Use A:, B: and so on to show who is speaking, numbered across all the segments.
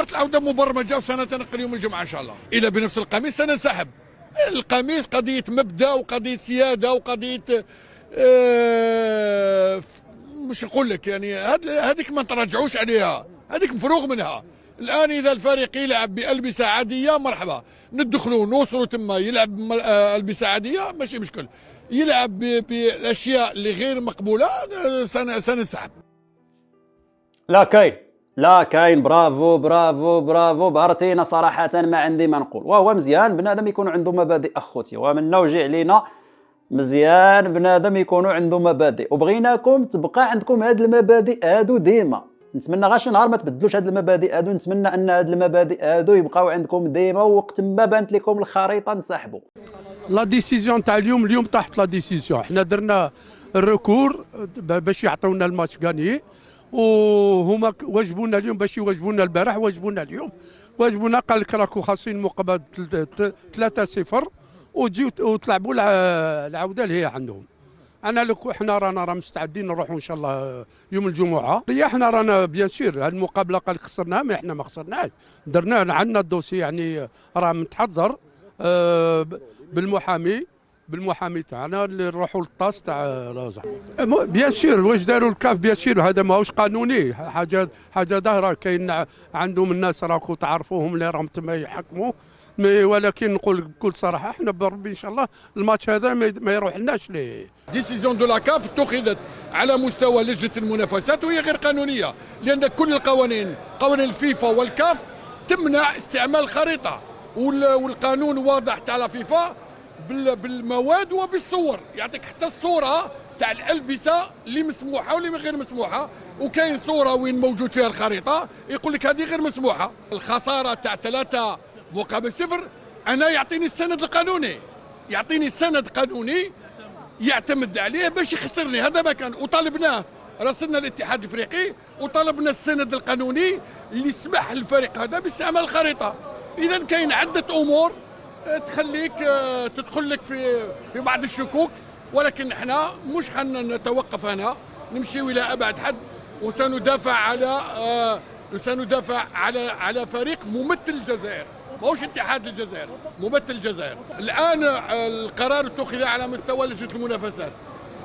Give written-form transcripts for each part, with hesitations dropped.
A: العودة مبرمجة وسنتنقل يوم الجمعة إن شاء الله. إلى بنفس القميص سننسحب. القميص قضية مبدأ وقضية سيادة وقضية مش نقول لك يعني هذيك ما ترجعوش عليها، هذيك مفروغ منها. الآن إذا الفريق يلعب بألبسة عادية مرحبا، ندخلوا نوصلوا تما يلعب ألبسة عادية ماشي مشكل، يلعب بالأشياء اللي غير مقبولة سننسحب.
B: لا كاين برافو برافو برافو بهرتينا صراحة، ما عندي ما نقول. وهو مزيان بنادم يكون عنده مبادئ أخوتي، ومنا وجع علينا مزيان بنادم يكونوا عنده مبادئ، وبغيناكم تبقى عندكم هاد المبادئ هادو ديما. نتمنى غير شي نهار ما تبدلوش هاد المبادئ هادو، نتمنى ان هاد المبادئ هادو يبقاو عندكم ديما، ووقت ما بانت لكم الخريطة نسحبوا.
C: لا ديسيزيون تاع اليوم طاحت لا ديسيزيون، حنا درنا الركور باش يعطيونا الماتش غاني، وهما واجبونا اليوم باش يواجبونا البارح، واجبونا اليوم، واجبونا قال لك راكو خاصين مقابل 3-0 وتجيو وتلعبوا العوده اللي هي عندهم. انا لك حنا رانا مستعدين نروحوا ان شاء الله يوم الجمعه. احنا رانا بيان سير المقابله قال خسرناها، ما احنا ما خسرناش، درنا عندنا الدوسي يعني راه متحضر بالمحامي تاعنا اللي نروحوا للطاس تاع رازع. بيان سير واش داروا الكاف بيان سير هذا ماهوش قانوني، حاجه ظاهره. كاين عندهم الناس راكم تعرفوهم اللي راهم تما يحكموا، ولكن نقول بكل صراحه احنا بربي ان شاء الله الماتش هذا ما يروح لناش ليه.
A: ديسيزيون دو لا كاف اتخذت على مستوى لجنه المنافسات وهي غير قانونيه، لان كل القوانين قوانين الفيفا والكاف تمنع استعمال الخريطه، والقانون واضح تاع لا فيفا بالمواد وبالصور، يعطيك حتى الصوره تاع الالبسه اللي مسموحه واللي غير مسموحه، وكاين صوره وين موجود فيها الخريطه يقول لك هذه غير مسموحه. الخساره تاع 3 مقابل 0 انا يعطيني السند القانوني، يعطيني سند قانوني يعتمد عليه باش يخسرني، هذا ما كان. وطالبناه راسلنا الاتحاد الافريقي وطلبنا السند القانوني اللي يسمح للفريق هذا باستعمال الخريطه. اذا كاين عده امور تخليك تدخل لك في بعض الشكوك، ولكن احنا مش حنتوقف هنا، نمشي الى ابعد حد، وسندافع على فريق ممثل الجزائر، ماهوش اتحاد الجزائر، ممثل الجزائر. الان القرار اتخذ على مستوى لجنه المنافسات،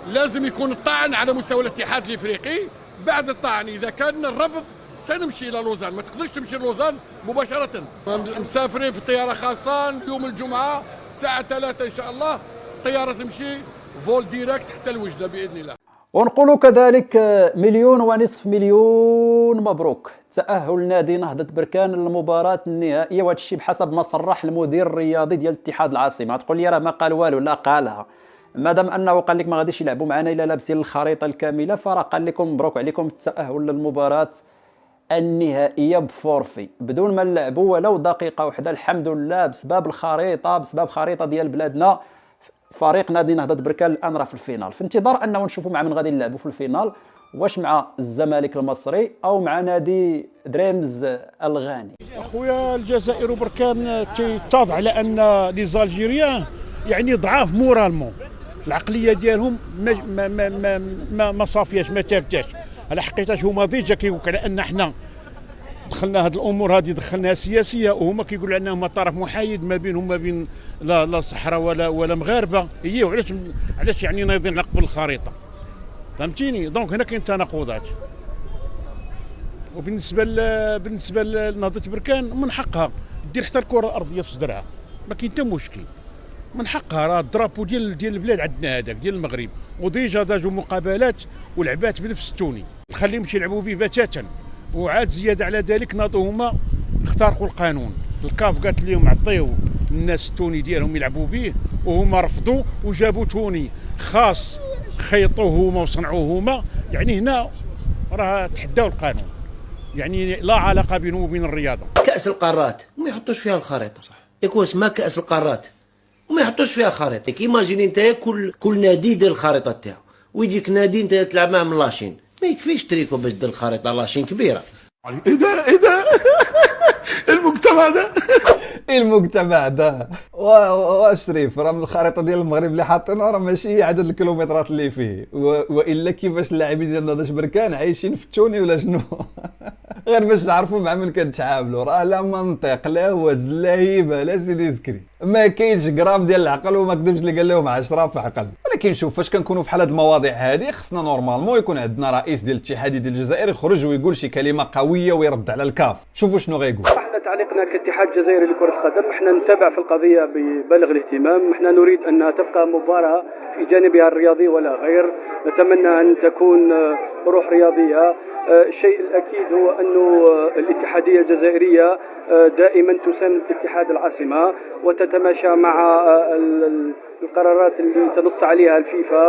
A: لازم يكون الطعن على مستوى الاتحاد الافريقي. بعد الطعن اذا كان الرفض سنمشي الى لوزان، ما تقدرش تمشي لوزان مباشره. مسافرين في طياره خاصه يوم الجمعه الساعه 3 ان شاء الله، الطياره تمشي فول ديريكت حتى الوجده باذن الله.
B: ونقولوا كذلك 1.5 مليون مبروك تأهل نادي نهضة بركان للمباراة النهائية، وهذا الشيء بحسب ما صرح المدير الرياضي ديال اتحاد العاصمة. تقول لي راه ما قال والو، لا قالها، مادام انه قال لك ما غاديش يلعبوا معنا الا لابسين الخريطة الكاملة، فراه قال لكم مبروك عليكم التأهل للمباراة النهائية بفورفي بدون ما نلعبوا ولو دقيقة واحدة، الحمد لله، بسبب الخريطة، بسبب خريطة ديال بلادنا. فريق نادي نهضة بركان الان راه في الفينال، في انتظار انه نشوفوا مع من غادي نلعبوا في الفينال، واش مع الزمالك المصري او مع نادي دريمز الغاني.
D: اخويا الجزائر وبركان تيتضح على ان لي زالجيريان يعني ضعاف مورالمون، العقليه ديالهم ما صافياش، ما ثابتاش على حقيقتاش. هما ديجا كيقولوا على ان احنا دخلنا هذه الامور هذه دخلناها سياسيه، وهما كيقولوا انهم طرف محايد ما بينهم ما بين لا صحراء ولا مغاربه. هي علاش يعني نايضين على قبل الخريطه، فهمتيني؟ دونك هنا كاين تناقضات. وبالنسبه لنهضه بركان من حقها دير حتى الكره الارضيه في صدرها، ما كاين حتى مشكل، من حقها. راه الدرابو ديال البلاد عندنا هذاك ديال المغرب، وديجا داجوا مقابلات ولعبات بنفس التوني، تخليهم يلعبوا به بتاتا. وعاد زياده على ذلك ناضوا هما اخترقوا القانون، الكاف قالت لهم عطيو الناس التوني ديالهم يلعبوا به، وهما رفضوا وجابوا توني خاص خيطوه هما وصنعوه هما. يعني هنا راه تحداو القانون، يعني لا علاقه بينه وبين الرياضه.
E: كاس القارات وما يحطوش فيها الخريطه، صح؟ يكون اسمها كاس القارات وما يحطوش فيها خريطه. ايماجيني انت كل نادي يدير الخريطه تاعو، ويجيك نادي انت تلعب معاه من لاشين، ما يكفيش تريكو باش دير الخريطه لاشين كبيره.
A: ايه ده
F: المجتمع ده واشريف راه من الخريطه ديال المغرب اللي حاطينها راه ماشي عدد الكيلومترات اللي فيه، والا كيفاش اللاعبين ديال نهضة بركان عايشين في التوني ولا شنو؟ غير باش تعرفوا مع من كتعاملوا، راه لا منطق لا وزن لا هيبه لا سيدي سكري، ما كاينش غرام ديال العقل وما كذبش اللي قال لهم 10 في عقل. ولكن شوف فاش كنكونوا في بحال هاد المواضيع هذه خصنا نورمالمون يكون عندنا رئيس ديال الاتحاد ديال الجزائر يخرج ويقول شي كلمه قويه ويرد على الكاف. شوفوا شنو غيقول.
G: احنا تعليقنا كاتحاد جزائري لكره القدم احنا نتابع في القضيه ببالغ الاهتمام، احنا نريد انها تبقى مباراه في جانبها الرياضي ولا غير، نتمنى ان تكون روح رياضيه. الشيء الأكيد هو أن الاتحادية الجزائرية دائما تساند اتحاد العاصمة وتتماشى مع القرارات اللي تنص عليها الفيفا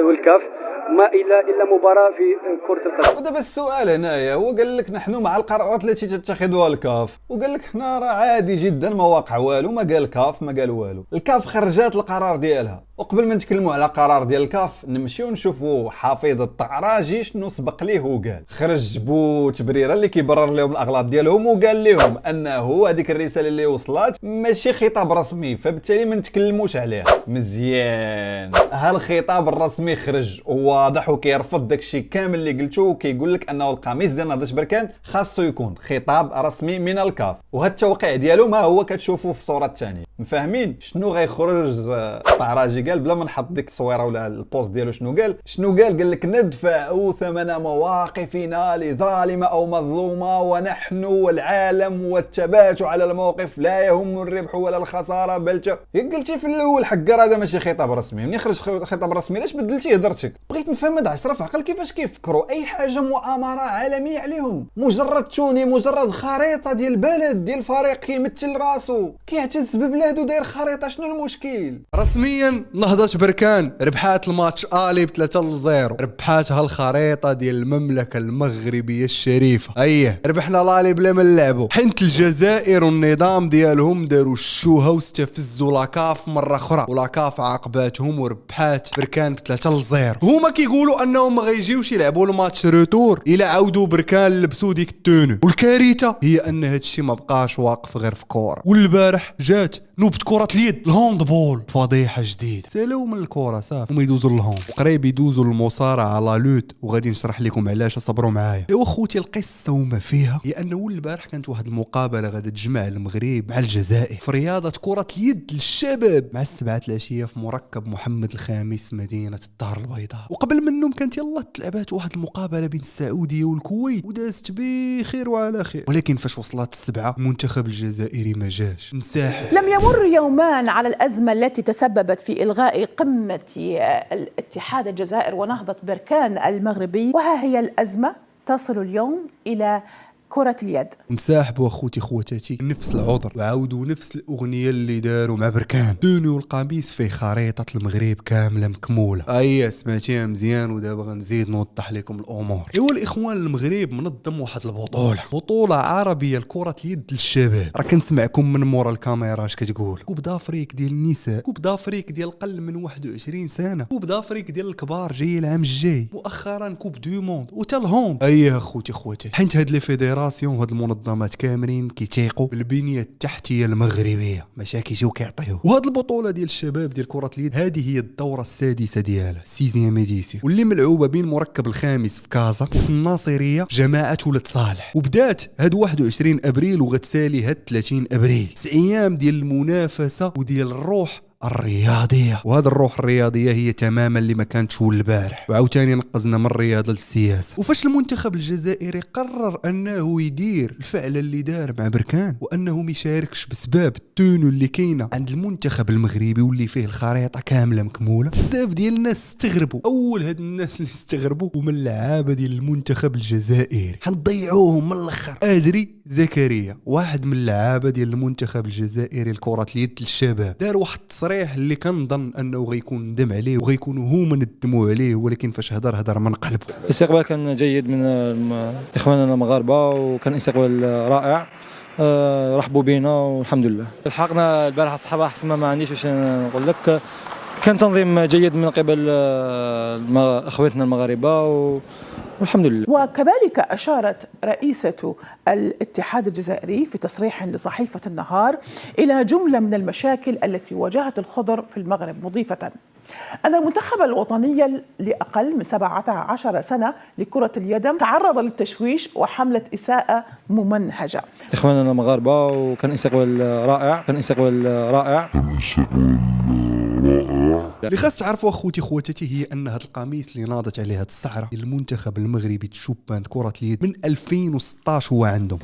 G: والكاف، ما إلا مباراة في كرة القدم.
F: ودابا السؤال هنايا هو قال لك نحن مع القرارات التي تتخذها الكاف، وقال لك حنا راه عادي جدا ما واقع والو، ما قال الكاف ما قال والو. الكاف خرجات القرار ديالها، وقبل ما نتكلموا على قرار ديال الكاف نمشيو نشوفوا حفيظ الطعراجي شنو سبق ليه وقال. خرج بو تبريره اللي كيبرر لهم الاغلاط ديالهم وقال لهم انه هذيك الرساله اللي وصلت ماشي خطاب رسمي، فبالتالي ما نتكلموش عليها. مزيان، ها الخطاب الرسمي خرج واضح وكيرفض داكشي كامل اللي قلتو، وكيقول لك انه القميص ديال نهضه بركان خاصو يكون خطاب رسمي من الكاف، وهذا التوقيع ديالو ما هو كتشوفوه في الصوره الثانيه. مفاهمين شنو غيخرج الطعراجي قال بلا ما نحط ديك التصويره ولا البوست ديالو؟ شنو قال لك ندفع ثمن مواقفنا لظالمه او مظلومه، ونحن والعالم والثبات على الموقف لا يهم الربح ولا الخساره بل قلتي في الاول حقر هذا ماشي خطاب رسمي. منين خرج خطاب رسمي علاش بدلتي هضرتك؟ بغيت نفهم هاد 10 في عقل كيفاش كيفكروا اي حاجه مؤامره عالميه عليهم. مجرد توني مجرد خريطه ديال البلد ديال فريق كيمثل راسو كيعتز ببلادو داير خريطه، شنو المشكل؟
H: رسميا نهضة بركان ربحات الماتش آلي ب3-0، ربحاتها الخريطة ديال المملكة المغربية الشريفة. ايه ربحنا لالي بلا ما نلعبوا، حنت الجزائر والنظام ديالهم داروا الشوهة واستفزوا لاكاف مرة اخرى، ولاكاف عاقباتهم وربحات بركان ب3-0. هما كيقولوا انهم ما غيجيوش يلعبوا الماتش روتور الا عاودوا بركان لبسوا ديك التونو، والكارثة هي ان هادشي ما بقاش واقف غير في كورة. والبارح جات نوبة كرة اليد الهاندبول، فضيحة جديد. سالوا من الكرة صافي هما يدوزوا للهاند، وقريب يدوزوا للمصارعة لا لوت، وغادي نشرح لكم علاش، صبروا معايا. ايوا خوتي القصة وما فيها هي انه البارح كانت واحد المقابلة غادي تجمع المغرب مع الجزائر في رياضة كرة اليد للشباب مع 7 العشية في مركب محمد الخامس في مدينة الدار البيضاء. وقبل منهم كانت يلا تلعبات واحد المقابلة بين السعودية والكويت ودازت بخير وعلى خير، ولكن فاش وصلت 7 المنتخب الجزائري ما جاش، انسحب.
I: لم يمر يومان على الأزمة التي تسببت في إلغاء قمة الاتحاد الجزائر ونهضة بركان المغربي، وها هي الأزمة تصل اليوم إلى كرة اليد.
H: مساحبوا اخوتي خواتاتي نفس العذر وعاودوا نفس الاغنيه اللي داروا مع بركان، دونوا القميص فيه خريطه المغرب كامله مكموله. اييه سمعتيها مزيان، ودابا غنزيد نوضح لكم الامور. ايوا الاخوان المغرب منظم واحد بطوله عربيه لكره اليد للشباب. راه كنسمعكم من مورا الكاميرا اش كتقول. كوب دافريك ديال النساء، كوب دافريك ديال اقل من 21 سنه، كوب دافريك ديال الكبار جاي العام الجاي، مؤخرا كوب دو موند وتا الهوند. اييه اخوتي خواتي، حيت هاد لي فيدراسيون هاد المنظمات كاملين كيتيقوا بالبنيه التحتيه المغربيه، ماشي كيجيو كيعطيو. وهاد البطوله ديال الشباب ديال كره اليد هذه هي الدوره السادسه ديالها، 6 اديسيون، واللي ملعوبه بين مركب الخامس في كازا وفي الناصريه جماعه ولد صالح. وبدات هاد 21 ابريل وغتسالي هاد 30 ابريل، 9 ايام ديال المنافسه وديال الروح الرياضيه. وهذا الروح الرياضيه هي تماما اللي ما كانتش البارح، وعاوتاني نقزنا من الرياضه للسياسه. وفاش المنتخب الجزائري قرر انه يدير الفعل اللي دار مع بركان، وانه ما يشاركش بسبب التونو اللي كاينه عند المنتخب المغربي واللي فيه الخريطه كامله مكموله، بزاف ديال الناس استغربوا. اول هاد الناس اللي استغربوا هما اللعابه ديال المنتخب الجزائري، حنضيعوهم من الاخر. ادري زكريا واحد من اللعابه ديال المنتخب الجزائري لكره اليد للشباب دار واحد التصريح اللي كنظن انه غيكون ندم عليه وغيكونوا هما ندموا عليه، ولكن فاش هضر من قلبه.
J: الاستقبال كان جيد من اخواننا المغاربه، وكان استقبال رائع، رحبوا بينا والحمد لله. لحقنا البارح الصباح ما عنديش واش نقول لك، كان تنظيم جيد من قبل اخواتنا المغاربه والحمد لله.
I: وكذلك أشارت رئيسة الاتحاد الجزائري في تصريح لصحيفة النهار إلى جملة من المشاكل التي واجهت الخضر في المغرب، مضيفة: أن المنتخب الوطني لأقل من 17 سنة لكرة اليد تعرض للتشويش وحملة إساءة ممنهجة.
J: إخواننا المغاربة وكان استقبال رائع.
H: اللي خاص تعرفوا اخوتي خواتاتي هي ان هذا القميص اللي ناضت عليه هذه الصحراء المنتخب المغربي تشوبان كرة اليد من 2016 هو عندهم.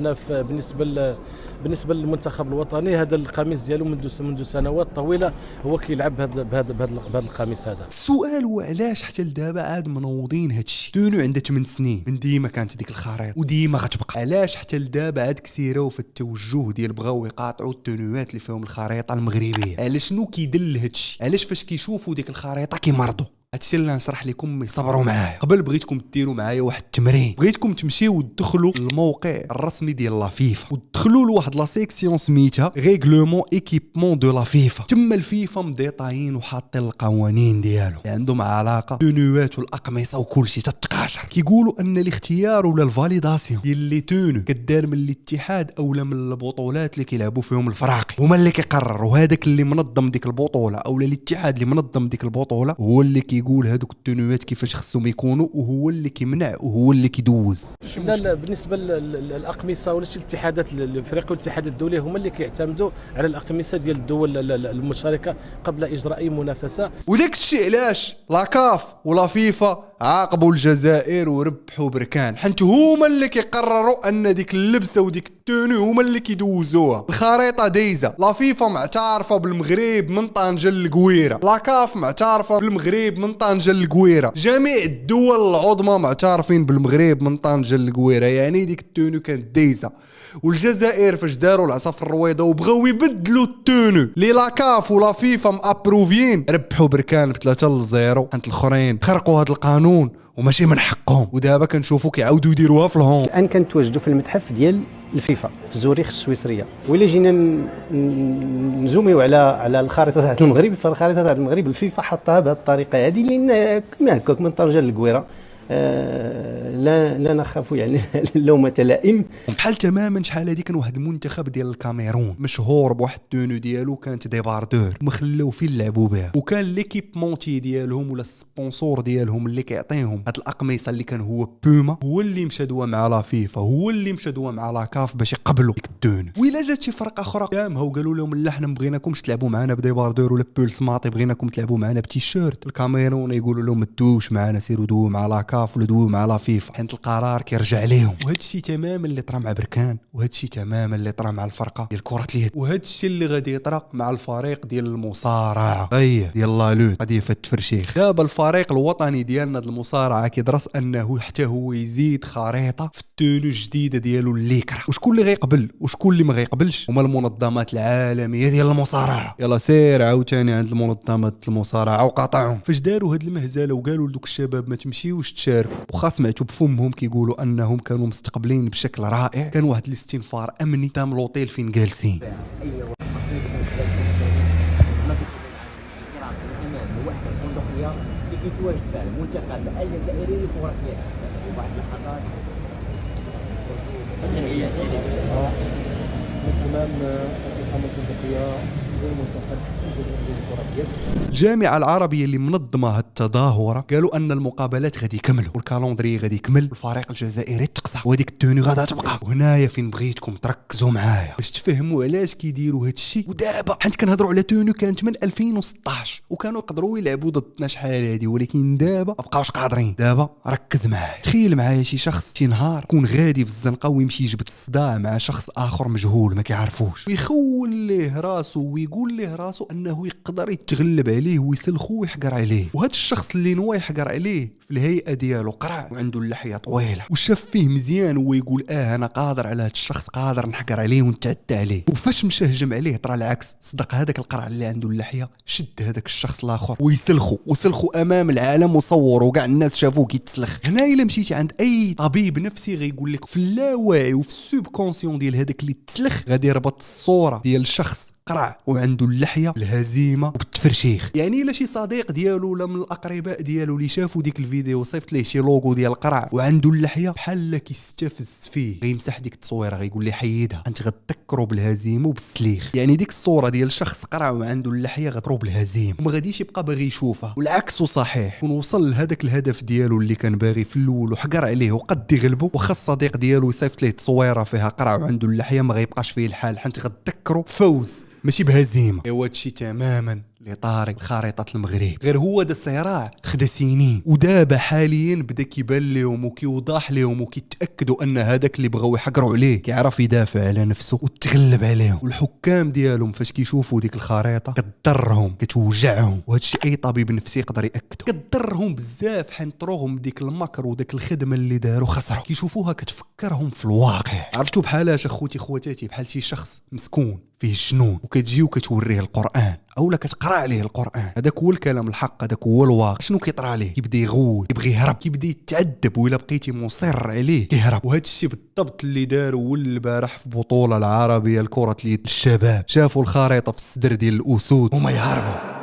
K: بالنسبه للمنتخب الوطني هذا القميص ديالو منذ سنوات طويله هو كيلعب بهذا القميص هذا.
H: السؤال هو علاش حتى لدابا عاد منوضين هذا الشيء؟ تونو عنده 8 سنين من ديما كانت ديك الخريطه وديما غتبقى. علاش حتى لدابا عاد كثيراو في التوجه ديال بغاو يقاطعوا التونوات اللي فيهم الخريطه المغربيه؟ علاش شنو كيدل هذا الشيء؟ علاش فاش كيشوفوا ديك الخريطه كيمرضوا؟ هادشي اللي نشرح لكم، صبروا معايا. قبل بغيتكم ديروا معايا واحد التمرين، بغيتكم تمشيو وتدخلوا الموقع الرسمي ديال لا فيفا وتدخلوا لواحد لا سيكسيون سميتها ريغلومون ايكيبمون دو لا فيفا. تما الفيفا مديطايين وحاطين القوانين ديالهم اللي عندهم علاقه بالتونوات والاقمصه وكلشي تتقاشر. كيقولوا ان الاختيار ولا الفاليداسيون ديال لي تونو كدار من الاتحاد اولا من البطولات اللي كيلعبوا فيهم الفراقي، هما اللي كيقرروا. هذاك اللي منظم ديك البطوله اولا الاتحاد اللي منظم ديك البطوله هو اللي يقول هذوك التونوات كيفاش خصهم يكونوا، وهو اللي كيمنع وهو اللي كيدوز.
K: لا بالنسبه للاقمصه ولا شي الاتحادات الافريقيه والاتحادات الدوليه هما اللي كيعتمدوا على الاقمصه ديال الدول المشاركه قبل اجراء اي منافسه.
H: وداك الشيء علاش لا كاف ولا فيفا عاقبوا الجزائر وربحوا بركان؟ حيت هما اللي كيقرروا ان ديك اللبسه وديك التونو هما اللي كيدوزوها. الخريطه دايزه، لا فيفا معترفه بالمغرب من طنجه للقويره، لا كاف معترفه بالمغرب من طنجه للقويره، جميع الدول العظمى معترفين بالمغرب من طنجه للقويره. يعني ديك التونو كانت دايزه. والجزائر فاش داروا العصا في الرويضه وبغاو يبدلوا التونو لي لا كاف ولا فيفا مابروفين، ربحوا بركان ب3-0. حيت الاخرين خرقوا هذا القانون وماشي من حقهم، ودابا كنشوفوا كيعاودوا يديروها في الهون.
L: الان كنتواجدوا في المتحف ديال الفيفا في زوريخ السويسريه، وإلا جينا نزوميو على الخريطه تاع المغرب، فالخريطه تاع المغرب الفيفا حطها بهذه الطريقه هذه، لان كما هكاك من طنجه للقويره لا نخاف يعني اللومة لائم.
H: بحال تماما شحال هادي كان واحد المنتخب ديال الكاميرون مشهور بواحد التونو ديالو كانت ديباردور، ما خلاو فين لعبوا بها، وكان ليكيبمونتي ديالهم ولا السبونسور ديالهم اللي كيعطيهم هاد الاقمصه اللي كان هو بوما، هو اللي مشى دوا مع لا فيفا، هو اللي مشى دوا مع لا كاف باش يقبلوا ديك التونو. وإلا جات شي فرقه اخرى قامها وقالوا لهم لا حنا ما بغيناكمش تلعبوا معنا بديباردور ولا بولس ماطي، بغيناكم تلعبوا معنا بتيشيرت، الكاميرون يقولوا لهم ما تدوش معنا، سيروا دوا مع لا كاف ولا دوا مع لا فيفا، حيت القرار كيرجع ليهم. وهذا الشيء تماما اللي طرا مع بركان، وهذا الشيء تماما اللي طرا مع الفرقه ديال كره اليد، وهذا الشيء اللي غادي يطرا مع الفريق ديال المصارعه ديال لالوت غادي يفتفرشيخ. دابا الفريق الوطني ديالنا ديال المصارعه كيدرس انه حتى هو يزيد خريطه في التونو الجديده ديالو الليكرا. وشكون اللي غيقبل وشكون اللي ما غيقبلش؟ هما المنظمات العالميه ديال المصارعه. يلا سير عاوتاني عند المنظمات المصارعه وقاطعهم. فاش داروا هاد المهزله وقالوا لدوك الشباب ما تمشيوش تشاركوا، وخا سمعتوا بفمهم كيقولوا انهم كانوا مستقبلين بشكل رائع، كان واحد الاستنفار امني تام لوطيل فين جالسين. الجامعة العربية اللي منظمة هالتظاهرة قالوا أن المقابلات غادي يكملوا والكالندري غادي يكمل، الفريق الجزائري تقصى وهذيك التونو غادا تبقى. وهنايا فين بغيتكم تركزوا معايا باش تفهموا علاش كيديروا هاد الشيء. ودابا حيت كنهضروا على تونو كانت من 2016 وكانوا يقدروا يلعبوا ضدنا شحال هادي، ولكن دابا مابقاوش قادرين. دابا ركز معايا، تخيل معايا شي شخص شي نهار يكون غادي في الزنقة ويمشي يجبد الصداع مع شخص آخر مجهول ما كيعرفوش، ويخون ليه راسو ويقول ليه راسو أنه يقدر يتغلب عليه ويسلخو ويحقر عليه. وهذا الشخص اللي نوا يحقر عليه في الهيئة ديالو قرع وعنده اللحية طويلة وشاف فيه مزيان ويقول أنا قادر على هذا الشخص، قادر نحقر عليه ونتعدى عليه. وفاش مشى هجم عليه طرا العكس، صدق هذاك القرع اللي عنده اللحية شد هذاك الشخص الآخر ويسلخو أمام العالم وصوروا وكاع الناس شافوه كيتسلخ. هنا إلا مشيتي عند أي طبيب نفسي غيقول لك في اللاواعي وفي السوب كونسيون ديال هذاك اللي تسلخ غادي يربط الصورة ديال الشخص قرع وعنده اللحيه الهزيمه وبالتفرشيخ. يعني الا شي صديق ديالو ولا من الاقرباء ديالو اللي شافوا ديك الفيديو وصيفط ليه شي لوغو ديال القرع وعنده اللحيه بحال كيستفز فيه، غيمسح ديك التصويره غيقول لي حيدها، انت غتذكروا بالهزيمه وبالسليخ. يعني ديك الصوره ديال شخص قرع وعنده اللحيه غترو بالهزيمه وما غاديش يبقى باغي يشوفها، والعكس صحيح. ونوصل لهذاك الهدف ديالو اللي كان باغي في الاول وحقر عليه وقد يغلبه، واخا الصديق ديالو يصيفط ليه تصويره فيها قرع وعنده اللحيه ما غيبقاش فيه الحال، حيت غتذكروا فوز ماشي بهزيمه. ايوا هادشي تماما لطارق خريطة المغرب، غير هو دا الصراع خدا سنين، ودابا حاليا بدا كيبان لهم وكيوضح لهم وكيتاكدوا ان هذاك اللي بغاو يحقروا عليه كيعرف يدافع على نفسه وتغلب عليهم. والحكام ديالهم فاش كيشوفوا ديك الخريطه كتضرهم كتوجعهم، وهذا الشيء اي طبيب نفسي يقدر ياكده، كتضرهم بزاف حنطروهم ديك المكر وديك الخدمه اللي داروا خسروا، كيشوفوها كتفكرهم في الواقع. عرفتوا بحالاش اخوتي خواتاتي؟ بحال شي شخص مسكون فيه الجنون وكتجي وكتوريه القرآن اولا كتقرا عليه القرآن، هذاك هو الكلام الحق، هذاك هو الواقع. شنو كيطرى عليه؟ كيبدا يغوت، كيبغي يهرب، كيبدا يتعذب، وإلا بقيتي مصر عليه كيهرب. وهذا الشيء بالضبط اللي داروا البارح في بطولة العربية لكرة اليد الشباب، شافوا الخريطة في الصدر ديال الأسود وما يهربوا.